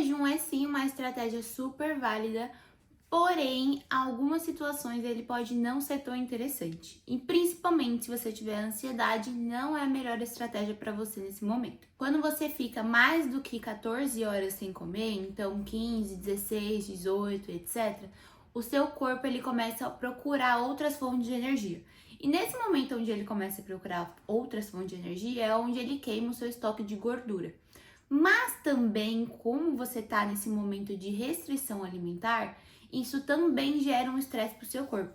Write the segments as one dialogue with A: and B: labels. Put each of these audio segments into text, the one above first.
A: jejum é sim uma estratégia super válida, porém, em algumas situações ele pode não ser tão interessante. E principalmente se você tiver ansiedade, não é a melhor estratégia para você nesse momento. Quando você fica mais do que 14 horas sem comer, então 15, 16, 18, etc., o seu corpo ele começa a procurar outras fontes de energia. E nesse momento onde ele começa a procurar outras fontes de energia, é onde ele queima o seu estoque de gordura. Mas também, como você está nesse momento de restrição alimentar, isso também gera um estresse para o seu corpo.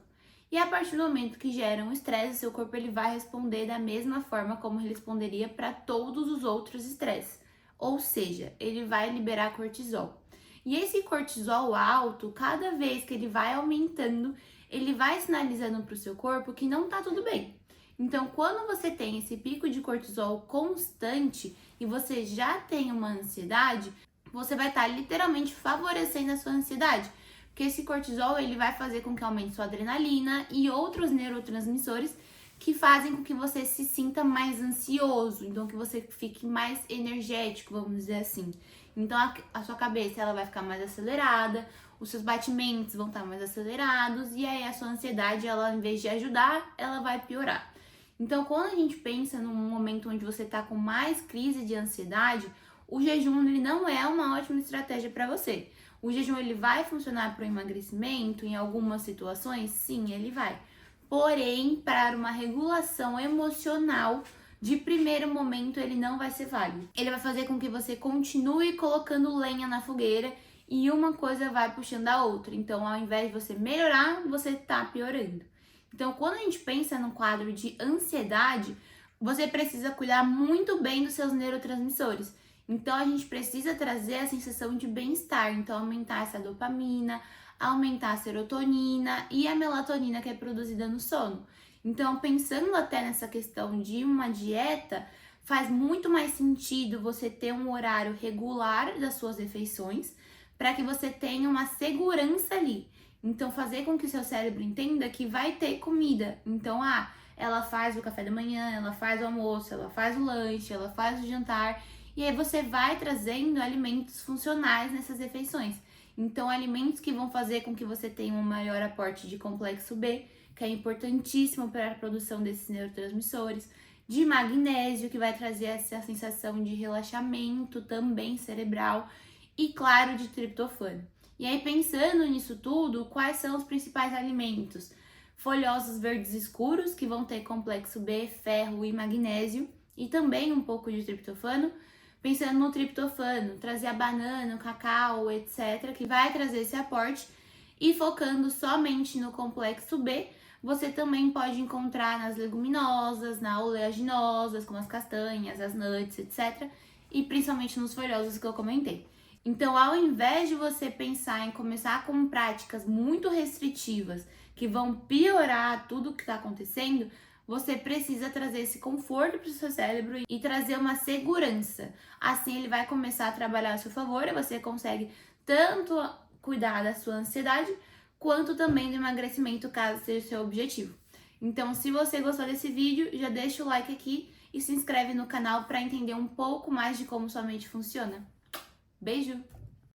A: E a partir do momento que gera um estresse, o seu corpo ele vai responder da mesma forma como ele responderia para todos os outros estresses. Ou seja, ele vai liberar cortisol. E esse cortisol alto, cada vez que ele vai aumentando, ele vai sinalizando para o seu corpo que não está tudo bem. Então, quando você tem esse pico de cortisol constante e você já tem uma ansiedade, você vai estar literalmente favorecendo a sua ansiedade. Porque esse cortisol ele vai fazer com que aumente sua adrenalina e outros neurotransmissores que fazem com que você se sinta mais ansioso, então que você fique mais energético, vamos dizer assim. Então a sua cabeça ela vai ficar mais acelerada, os seus batimentos vão estar mais acelerados e aí a sua ansiedade, ela em vez de ajudar, ela vai piorar. Então, quando a gente pensa num momento onde você está com mais crise de ansiedade, o jejum ele não é uma ótima estratégia para você. O jejum ele vai funcionar para o emagrecimento em algumas situações? Sim, ele vai. Porém, para uma regulação emocional, de primeiro momento ele não vai ser válido. Ele vai fazer com que você continue colocando lenha na fogueira e uma coisa vai puxando a outra. Então, ao invés de você melhorar, você está piorando. Então, quando a gente pensa no quadro de ansiedade, você precisa cuidar muito bem dos seus neurotransmissores. Então, a gente precisa trazer a sensação de bem-estar. Então, aumentar essa dopamina, aumentar a serotonina e a melatonina que é produzida no sono. Então, pensando até nessa questão de uma dieta, faz muito mais sentido você ter um horário regular das suas refeições para que você tenha uma segurança ali. Então, fazer com que o seu cérebro entenda que vai ter comida. Então, ela faz o café da manhã, ela faz o almoço, ela faz o lanche, ela faz o jantar. E aí você vai trazendo alimentos funcionais nessas refeições. Então, alimentos que vão fazer com que você tenha um maior aporte de complexo B, que é importantíssimo para a produção desses neurotransmissores, de magnésio, que vai trazer essa sensação de relaxamento também cerebral, e claro, de triptofano. E aí, pensando nisso tudo, quais são os principais alimentos? Folhosos verdes escuros, que vão ter complexo B, ferro e magnésio, e também um pouco de triptofano. Pensando no triptofano, trazer a banana, o cacau, etc., que vai trazer esse aporte. E focando somente no complexo B, você também pode encontrar nas leguminosas, nas oleaginosas, como as castanhas, as nuts, etc., e principalmente nos folhosos que eu comentei. Então, ao invés de você pensar em começar com práticas muito restritivas que vão piorar tudo o que está acontecendo, você precisa trazer esse conforto para o seu cérebro e trazer uma segurança. Assim, ele vai começar a trabalhar a seu favor e você consegue tanto cuidar da sua ansiedade quanto também do emagrecimento, caso seja o seu objetivo. Então, se você gostou desse vídeo, já deixa o like aqui e se inscreve no canal para entender um pouco mais de como sua mente funciona. Beijo!